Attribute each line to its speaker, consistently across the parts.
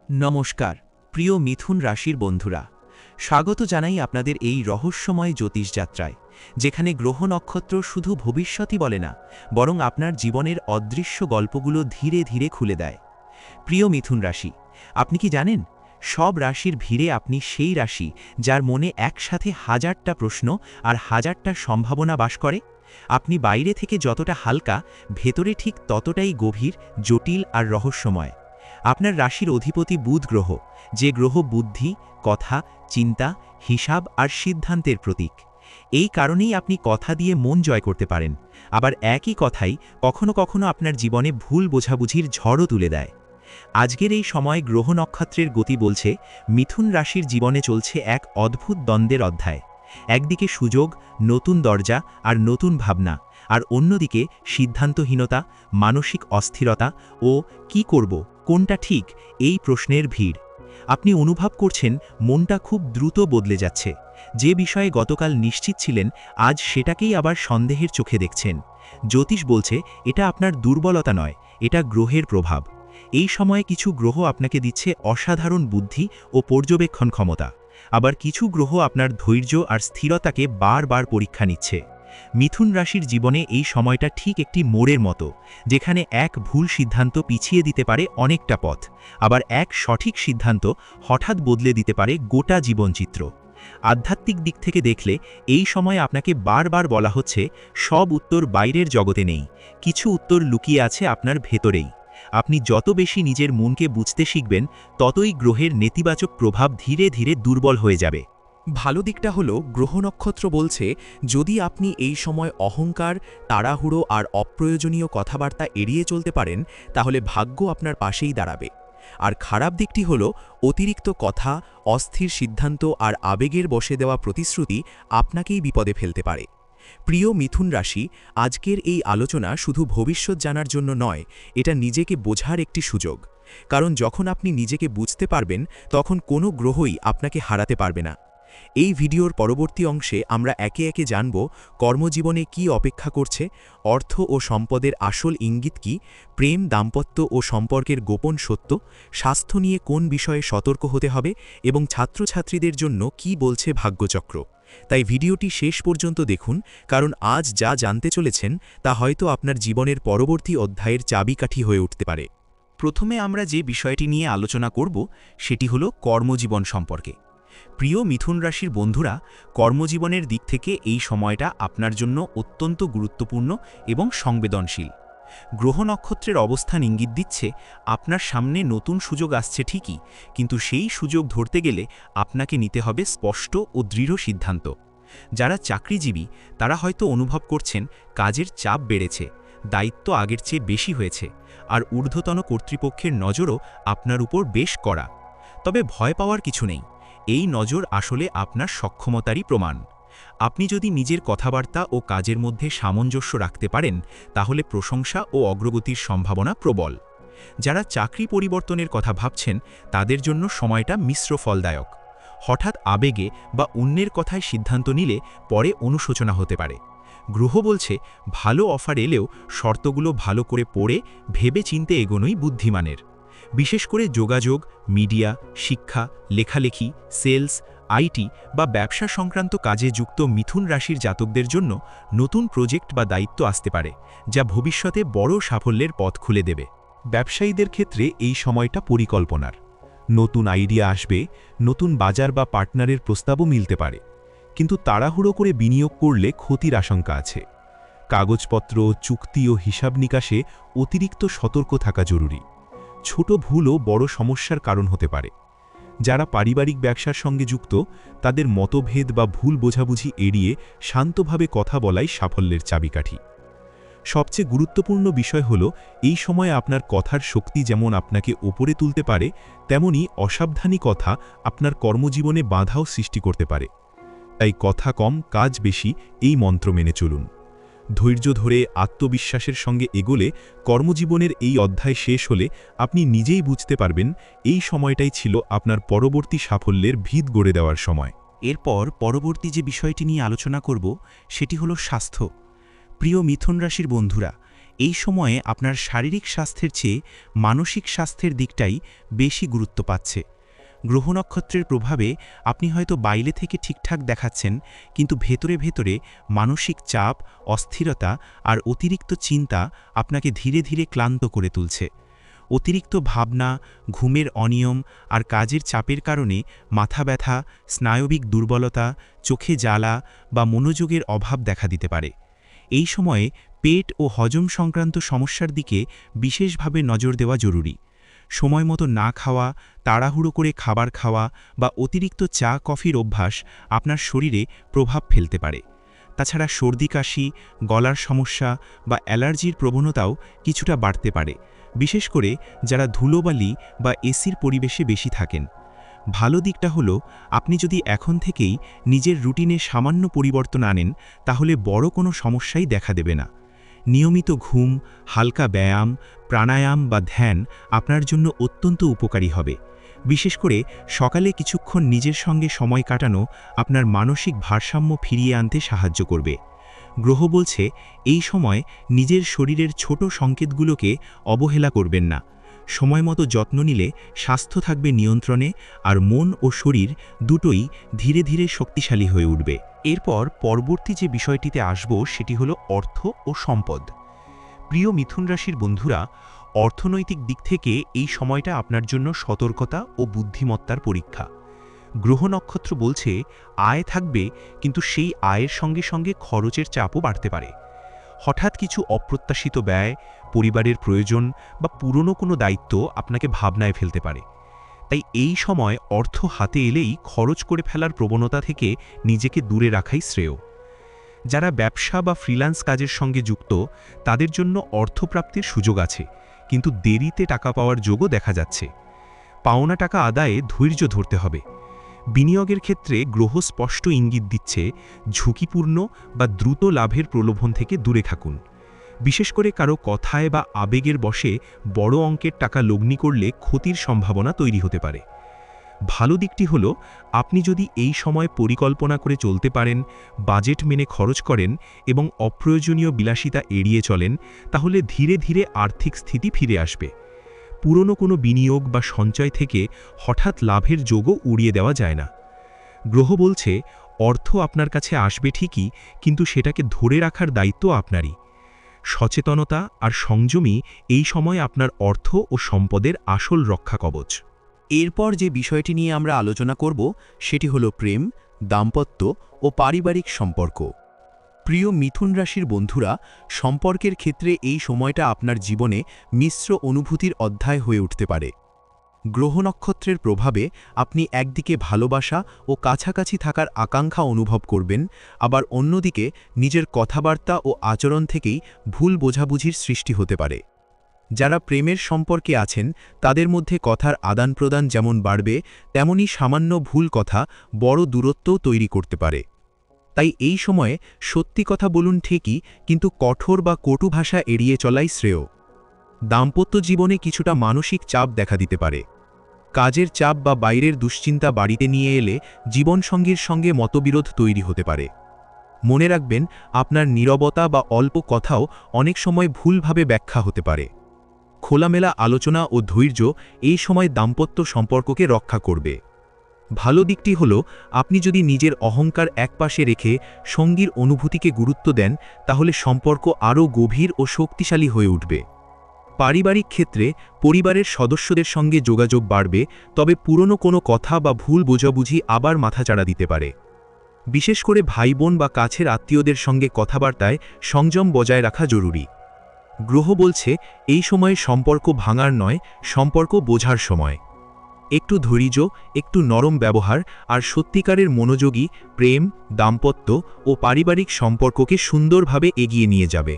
Speaker 1: নমস্কার প্রিয় মিথুন রাশির বন্ধুরা, স্বাগত জানাই আপনাদের এই রহস্যময় জ্যোতিষ যাত্রায়, যেখানে গ্রহ নক্ষত্র শুধু ভবিষ্যতই বলে না, বরং আপনার জীবনের অদৃশ্য গল্পগুলো ধীরে ধীরে খুলে দেয়। প্রিয় মিথুন রাশি, আপনি কি জানেন, সব রাশির ভিড়ে আপনি সেই রাশি যার মনে একসাথে হাজারটা প্রশ্ন আর হাজারটা সম্ভাবনা বাস করে। আপনি বাইরে থেকে যতটা হালকা, ভেতরে ঠিক ততটাই গভীর, জটিল আর রহস্যময়। আপনার রাশির অধিপতি বুধ গ্রহ, যে গ্রহ বুদ্ধি, কথা, চিন্তা, হিসাব আর সিদ্ধান্তের প্রতীক। এই কারণেই আপনি কথা দিয়ে মন জয় করতে পারেন, আবার একই কথাই কখনো কখনো আপনার জীবনে ভুল বোঝাবুঝির ঝড়ও তুলে দেয়। আজকের এই সময় গ্রহ নক্ষত্রের গতি বলছে মিথুন রাশির জীবনে চলছে এক অদ্ভুত দ্বন্দ্বের অধ্যায়। একদিকে সুযোগ, নতুন দরজা আর নতুন ভাবনা, আর অন্যদিকে সিদ্ধান্তহীনতা, মানসিক অস্থিরতা ও কি করব, কোনটা ঠিক, এই প্রশ্নের ভিড়। আপনি অনুভব করছেন মনটা খুব দ্রুত বদলে যাচ্ছে। যে বিষয়ে গতকাল নিশ্চিত ছিলেন, আজ সেটাকেই আবার সন্দেহের চোখে দেখছেন। জ্যোতিষ বলছে এটা আপনার দুর্বলতা নয়, এটা গ্রহের প্রভাব। এই সময়ে কিছু গ্রহ আপনাকে দিচ্ছে অসাধারণ বুদ্ধি ও পর্যবেক্ষণ ক্ষমতা, আবার কিছু গ্রহ আপনার ধৈর্য আর স্থিরতাকে বারবার পরীক্ষা নিচ্ছে। মিথুন রাশির জীবনে এই সময়টা ঠিক একটি মোড়ের মতো, যেখানে এক ভুল সিদ্ধান্ত পিছিয়ে দিতে পারে অনেকটা পথ, আবার এক সঠিক সিদ্ধান্ত হঠাৎ বদলে দিতে পারে গোটা জীবনচিত্র। আধ্যাত্মিক দিক থেকে দেখলে এই সময় আপনাকে বারবার বলা হচ্ছে সব উত্তর বাইরের জগতে নেই, কিছু উত্তর লুকিয়ে আছে আপনার ভেতরেই। আপনি যত বেশি নিজের মনকে বুঝতে শিখবেন, ততই গ্রহের নেতিবাচক প্রভাব ধীরে ধীরে দুর্বল হয়ে যাবে।
Speaker 2: ভালো দিকটা হলো, গ্রহ নক্ষত্র বলছে যদি আপনি এই সময় অহংকার, তাড়াহুড়ো আর অপ্রয়োজনীয় কথাবার্তা এড়িয়ে চলতে পারেন, তাহলে ভাগ্য আপনার পাশেই দাঁড়াবে। আর খারাপ দিকটি হলো, অতিরিক্ত কথা, অস্থির সিদ্ধান্ত আর আবেগের বশে দেওয়া প্রতিশ্রুতি আপনাকেই বিপদে ফেলতে পারে। প্রিয় মিথুন রাশি, আজকের এই আলোচনা শুধু ভবিষ্যৎ জানার জন্য নয়, এটা নিজেকে বোঝার একটি সুযোগ। কারণ যখন আপনি নিজেকে বুঝতে পারবেন, তখন কোনো গ্রহই আপনাকে হারাতে পারবে না। এই ভিডিওর পরবর্তী অংশে আমরা একে একে জানব কর্মজীবনে কি অপেক্ষা করছে, অর্থ ও সম্পদের আসল ইঙ্গিত কি, প্রেম, দাম্পত্য ও সম্পর্কের গোপন সত্য, স্বাস্থ্য নিয়ে কোন বিষয়ে সতর্ক হতে হবে এবং ছাত্রছাত্রীদের জন্য কি বলছে ভাগ্যচক্র। তাই ভিডিওটি শেষ পর্যন্ত দেখুন, কারণ আজ যা জানতে চলেছেন তা হয়তো আপনার জীবনের পরবর্তী অধ্যায়ের চাবিকাঠি হয়ে উঠতে পারে।
Speaker 1: প্রথমে আমরা যে বিষয়টি নিয়ে আলোচনা করব, সেটি হলো কর্মজীবন সম্পর্কে। প্রিয় মিথুন রাশির বন্ধুরা, কর্মজীবনের দিক থেকে এই সময়টা আপনার জন্য অত্যন্ত গুরুত্বপূর্ণ এবং সংবেদনশীল। গ্রহ নক্ষত্রের অবস্থান ইঙ্গিত দিচ্ছে আপনার সামনে নতুন সুযোগ আসছে ঠিকই, কিন্তু সেই সুযোগ ধরতে গেলে আপনাকে নিতে হবে স্পষ্ট ও দৃঢ় সিদ্ধান্ত। যারা চাকরিজীবী, তারা হয়তো অনুভব করছেন কাজের চাপ বেড়েছে, দায়িত্ব আগের চেয়ে বেশি হয়েছে, আর ঊর্ধ্বতন কর্তৃপক্ষের নজরও আপনার উপর বেশ কড়া। তবে ভয় পাওয়ার কিছু নেই, এই নজর আসলে আপনার সক্ষমতারই প্রমাণ। আপনি যদি নিজের কথাবার্তা ও কাজের মধ্যে সামঞ্জস্য রাখতে পারেন, তাহলে প্রশংসা ও অগ্রগতির সম্ভাবনা প্রবল। যারা চাকরি পরিবর্তনের কথা ভাবছেন, তাদের জন্য সময়টা মিশ্র ফলদায়ক। হঠাৎ আবেগে বা অন্যের কথায় সিদ্ধান্ত নিলে পরে অনুশোচনা হতে পারে। গ্রহ বলছে ভালো অফার এলেও শর্তগুলো ভালো করে পড়ে ভেবে চিনতে এগোনোই বুদ্ধিমানের। বিশেষ করে যোগাযোগ, মিডিয়া, শিক্ষা, লেখালেখি, সেলস, আইটি বা ব্যবসা সংক্রান্ত কাজে যুক্ত মিথুন রাশির জাতকদের জন্য নতুন প্রজেক্ট বা দায়িত্ব আসতে পারে, যা ভবিষ্যতে বড় সাফল্যের পথ খুলে দেবে।
Speaker 3: ব্যবসায়ীদের ক্ষেত্রে এই সময়টা পরিকল্পনার। নতুন আইডিয়া আসবে, নতুন বাজার বা পার্টনারের প্রস্তাবও মিলতে পারে, কিন্তু তাড়াহুড়ো করে বিনিয়োগ করলে ক্ষতির আশঙ্কা আছে। কাগজপত্র, চুক্তি ও হিসাব নিকাশে অতিরিক্ত সতর্ক থাকা জরুরি। ছোট ভুলও বড় সমস্যার কারণ হতে পারে। যারা পারিবারিক ব্যবসার সঙ্গে যুক্ত, তাদের মতভেদ বা ভুল বোঝাবুঝি এড়িয়ে শান্তভাবে কথা বলাই সাফল্যের চাবিকাঠি। সবচেয়ে গুরুত্বপূর্ণ বিষয় হল, এই সময়ে আপনার কথার শক্তি যেমন আপনাকে ওপরে তুলতে পারে, তেমনি অসাবধানী কথা আপনার কর্মজীবনে বাধাও সৃষ্টি করতে পারে। তাই কথা কম, কাজ বেশি, এই মন্ত্র মেনে চলুন। ধৈর্য ধরে আত্মবিশ্বাসের সঙ্গে এগোলে কর্মজীবনের এই অধ্যায় শেষ হলে আপনি নিজেই বুঝতে পারবেন এই সময়টাই ছিল আপনার পরবর্তী সাফল্যের ভিত গড়ে দেওয়ার সময়।
Speaker 1: এরপর পরবর্তী যে বিষয়টি নিয়ে আলোচনা করব, সেটি হলো স্বাস্থ্য। প্রিয় মিথুন রাশির বন্ধুরা, এই সময়ে আপনার শারীরিক স্বাস্থ্যের চেয়ে মানসিক স্বাস্থ্যের দিকটাই বেশি গুরুত্ব পাচ্ছে। গ্রহ নক্ষত্রের প্রভাবে আপনি হয়তো বাইরে থেকে ঠিকঠাক দেখাচ্ছেন, কিন্তু ভেতরে ভেতরে মানসিক চাপ, অস্থিরতা আর অতিরিক্ত চিন্তা আপনাকে ধীরে ধীরে ক্লান্ত করে তুলছে। অতিরিক্ত ভাবনা, ঘুমের অনিয়ম আর কাজের চাপের কারণে মাথা ব্যথা, স্নায়বিক দুর্বলতা, চোখে জ্বালা বা মনোযোগের অভাব দেখা দিতে পারে। এই সময়ে পেট ও হজম সংক্রান্ত সমস্যার দিকে বিশেষভাবে নজর দেওয়া জরুরি। সময়মতো না খাওয়া, তাড়াহুড়ো করে খাবার খাওয়া বা অতিরিক্ত চা কফির অভ্যাস আপনার শরীরে প্রভাব ফেলতে পারে। তাছাড়া সর্দি কাশি, গলার সমস্যা বা অ্যালার্জির প্রবণতাও কিছুটা বাড়তে পারে, বিশেষ করে যারা ধুলোবালি বা এসির পরিবেশে বেশি থাকেন। ভালো দিকটা হলো, আপনি যদি এখন থেকেই নিজের রুটিনে সামান্য পরিবর্তন আনেন, তাহলে বড় কোনো সমস্যাই দেখা দেবে না। নিয়মিত ঘুম, হালকা ব্যায়াম, প্রাণায়াম বা ধ্যান আপনার জন্য অত্যন্ত উপকারী হবে। বিশেষ করে সকালে কিছুক্ষণ নিজের সঙ্গে সময় কাটানো আপনার মানসিক ভারসাম্য ফিরিয়ে আনতে সাহায্য করবে। গ্রহ বলছে, এই সময় নিজের শরীরের ছোট সংকেতগুলোকে অবহেলা করবেন না। সময়মতো যত্ন নিলে স্বাস্থ্য থাকবে নিয়ন্ত্রণে, আর মন ও শরীর দুটোই ধীরে ধীরে শক্তিশালী হয়ে উঠবে।
Speaker 3: এরপর পরবর্তী যে বিষয়টিতে আসব সেটি হলো অর্থ ও সম্পদ। প্রিয় মিথুন রাশির বন্ধুরা, অর্থনৈতিক দিক থেকে এই সময়টা আপনার জন্য সতর্কতা ও বুদ্ধিমত্তার পরীক্ষা। গ্রহ নক্ষত্র বলছে আয় থাকবে, কিন্তু সেই আয়ের সঙ্গে সঙ্গে খরচের চাপও বাড়তে পারে। হঠাৎ কিছু অপ্রত্যাশিত ব্যয়, পরিবারের প্রয়োজন বা পুরনো কোনো দায়িত্ব আপনাকে ভাবনায় ফেলতে পারে। তাই এই সময় অর্থ হাতে এলেই খরচ করে ফেলার প্রবণতা থেকে নিজেকে দূরে রাখাই শ্রেয়। যারা ব্যবসা বা ফ্রিল্যান্স কাজের সঙ্গে যুক্ত, তাদের জন্য অর্থপ্রাপ্তির সুযোগ আছে, কিন্তু দেরিতে টাকা পাওয়ার যোগও দেখা যাচ্ছে। পাওনা টাকা আদায়ে ধৈর্য ধরতে হবে। বিনিয়োগের ক্ষেত্রে গ্রহ স্পষ্ট ইঙ্গিত দিচ্ছে, ঝুঁকিপূর্ণ বা দ্রুত লাভের প্রলোভন থেকে দূরে থাকুন। বিশেষ করে কারো কথায় বা আবেগের বশে বড় অঙ্কের টাকা লগ্নি করলে ক্ষতির সম্ভাবনা তৈরি হতে পারে। ভালো দিকটি হলো, আপনি যদি এই সময় পরিকল্পনা করে চলতে পারেন, বাজেট মেনে খরচ করেন এবং অপ্রয়োজনীয় বিলাসিতা এড়িয়ে চলেন, তাহলে ধীরে ধীরে আর্থিক স্থিতি ফিরে আসবে। পুরনো কোনো বিনিয়োগ বা সঞ্চয় থেকে হঠাৎ লাভের যোগও উড়িয়ে দেওয়া যায় না। গ্রহ বলছে, অর্থ আপনার কাছে আসবে ঠিকই, কিন্তু সেটাকে ধরে রাখার দায়িত্ব আপনারই। সচেতনতা আর সংযমই এই সময় আপনার অর্থ ও সম্পদের আসল রক্ষা কবচ।
Speaker 2: এরপর যে বিষয়টি নিয়ে আমরা আলোচনা করব সেটি হলো প্রেম, দাম্পত্য ও পারিবারিক সম্পর্ক। প্রিয় মিথুন রাশির বন্ধুরা, সম্পর্কের ক্ষেত্রে এই সময়টা আপনার জীবনে মিশ্র অনুভূতির অধ্যায় হয়ে উঠতে পারে। গ্রহ নক্ষত্রের প্রভাবে আপনি একদিকে ভালোবাসা ও কাছাকাছি থাকার আকাঙ্ক্ষা অনুভব করবেন, আবার অন্যদিকে নিজের কথাবার্তা ও আচরণ থেকেই ভুল বোঝাবুঝির সৃষ্টি হতে পারে। যারা প্রেমের সম্পর্কে আছেন, তাদের মধ্যে কথার আদান-প্রদান যেমন বাড়বে, তেমনি সামান্য ভুল কথা বড় দূরত্বও তৈরি করতে পারে। তাই এই সময়ে সত্যি কথা বলুন ঠিকই, কিন্তু কঠোর বা কটু ভাষা এড়িয়ে চলাই শ্রেয়। দাম্পত্য জীবনে কিছুটা মানসিক চাপ দেখা দিতে পারে। কাজের চাপ বা বাইরের দুশ্চিন্তা বাড়িতে নিয়ে এলে জীবনসঙ্গীর সঙ্গে মতবিরোধ তৈরি হতে পারে। মনে রাখবেন, আপনার নীরবতা বা অল্প কথাও অনেক সময় ভুলভাবে ব্যাখ্যা হতে পারে। খোলামেলা আলোচনা ও ধৈর্য এই সময় দাম্পত্য সম্পর্ককে রক্ষা করবে। ভালো দিকটি হল, আপনি যদি নিজের অহংকার একপাশে রেখে সঙ্গীর অনুভূতিকে গুরুত্ব দেন, তাহলে সম্পর্ক আরও গভীর ও শক্তিশালী হয়ে উঠবে। পারিবারিক ক্ষেত্রে পরিবারের সদস্যদের সঙ্গে যোগাযোগ বাড়বে, তবে পুরনো কোনো কথা বা ভুল বোঝাবুঝি আবার মাথাচাড়া দিতে পারে। বিশেষ করে ভাই বোন বা কাছের আত্মীয়দের সঙ্গে কথাবার্তায় সংযম বজায় রাখা জরুরি। গ্রহ বলছে, এই সময়ে সম্পর্ক ভাঙার নয়, সম্পর্ক বোঝার সময়। একটু ধৈর্য, একটু নরম ব্যবহার আর সত্যিকারের মনোযোগী প্রেম, দাম্পত্য ও পারিবারিক সম্পর্ককে সুন্দরভাবে এগিয়ে নিয়ে যাবে।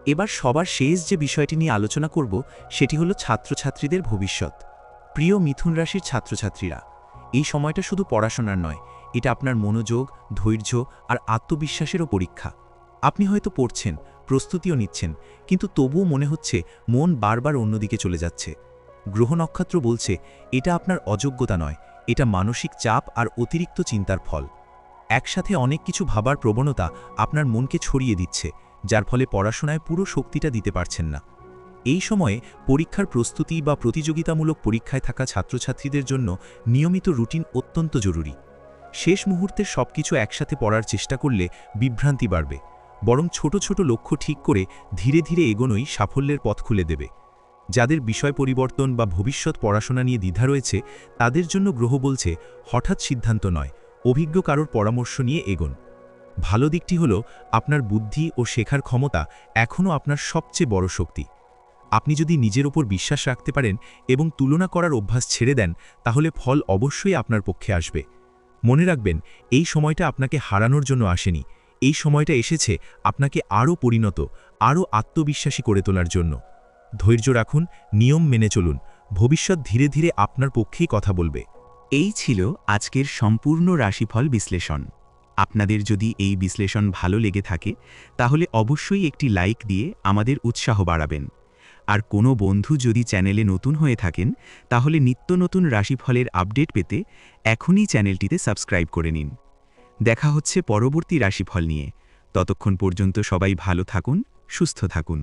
Speaker 1: এবার সবার শেষ যে বিষয়টি নিয়ে আলোচনা করব সেটি হলো ছাত্রছাত্রীদের ভবিষ্যৎ। প্রিয় মিথুন রাশির ছাত্রছাত্রীরা, এই সময়টা শুধু পড়াশোনার নয়, এটা আপনার মনোযোগ, ধৈর্য আর আত্মবিশ্বাসেরও পরীক্ষা। আপনি হয়তো পড়ছেন, প্রস্তুতিও নিচ্ছেন, কিন্তু তবুও মনে হচ্ছে মন বারবার অন্যদিকে চলে যাচ্ছে। গ্রহ নক্ষত্র বলছে, এটা আপনার অযোগ্যতা নয়, এটা মানসিক চাপ আর অতিরিক্ত চিন্তার ফল। একসাথে অনেক কিছু ভাবার প্রবণতা আপনার মনকে ছড়িয়ে দিচ্ছে, যার ফলে পড়াশোনায় পুরো শক্তিটা দিতে পারছেন না। এই সময়ে পরীক্ষার প্রস্তুতি বা প্রতিযোগিতামূলক পরীক্ষায় থাকা ছাত্রছাত্রীদের জন্য নিয়মিত রুটিন অত্যন্ত জরুরি। শেষ মুহূর্তে সবকিছু একসাথে পড়ার চেষ্টা করলে বিভ্রান্তি বাড়বে, বরং ছোট ছোট লক্ষ্য ঠিক করে ধীরে ধীরে এগোনোই সাফল্যের পথ খুলে দেবে। যাদের বিষয় পরিবর্তন বা ভবিষ্যৎ পড়াশোনা নিয়ে দ্বিধা রয়েছে, তাদের জন্য গ্রহ বলছে হঠাৎ সিদ্ধান্ত নয়, অভিজ্ঞ কারোর পরামর্শ নিয়ে এগোন। ভালো দিকটি হল আপনার বুদ্ধি ও শেখার ক্ষমতা এখনও আপনার সবচেয়ে বড় শক্তি। আপনি যদি নিজের ওপর বিশ্বাস রাখতে পারেন এবং তুলনা করার অভ্যাস ছেড়ে দেন, তাহলে ফল অবশ্যই আপনার পক্ষে আসবে। মনে রাখবেন, এই সময়টা আপনাকে হারানোর জন্য আসেনি, এই সময়টা এসেছে আপনাকে আরও পরিণত, আরও আত্মবিশ্বাসী করে তোলার জন্য। ধৈর্য রাখুন, নিয়ম মেনে চলুন, ভবিষ্যৎ ধীরে ধীরে আপনার পক্ষেই কথা বলবে।
Speaker 2: এই ছিল আজকের সম্পূর্ণ রাশিফল বিশ্লেষণ। আপনাদের যদি এই বিশ্লেষণ ভালো লেগে থাকে তাহলে অবশ্যই একটি লাইক দিয়ে আমাদের উৎসাহ বাড়াবেন। আর কোনো বন্ধু যদি চ্যানেলে নতুন হয়ে থাকেন তাহলে নিত্য নতুন রাশিফলের আপডেট পেতে এখনই চ্যানেলটিতে সাবস্ক্রাইব করে নিন। দেখা হচ্ছে পরবর্তী রাশিফল নিয়ে। ততক্ষণ পর্যন্ত সবাই ভালো থাকুন, সুস্থ থাকুন।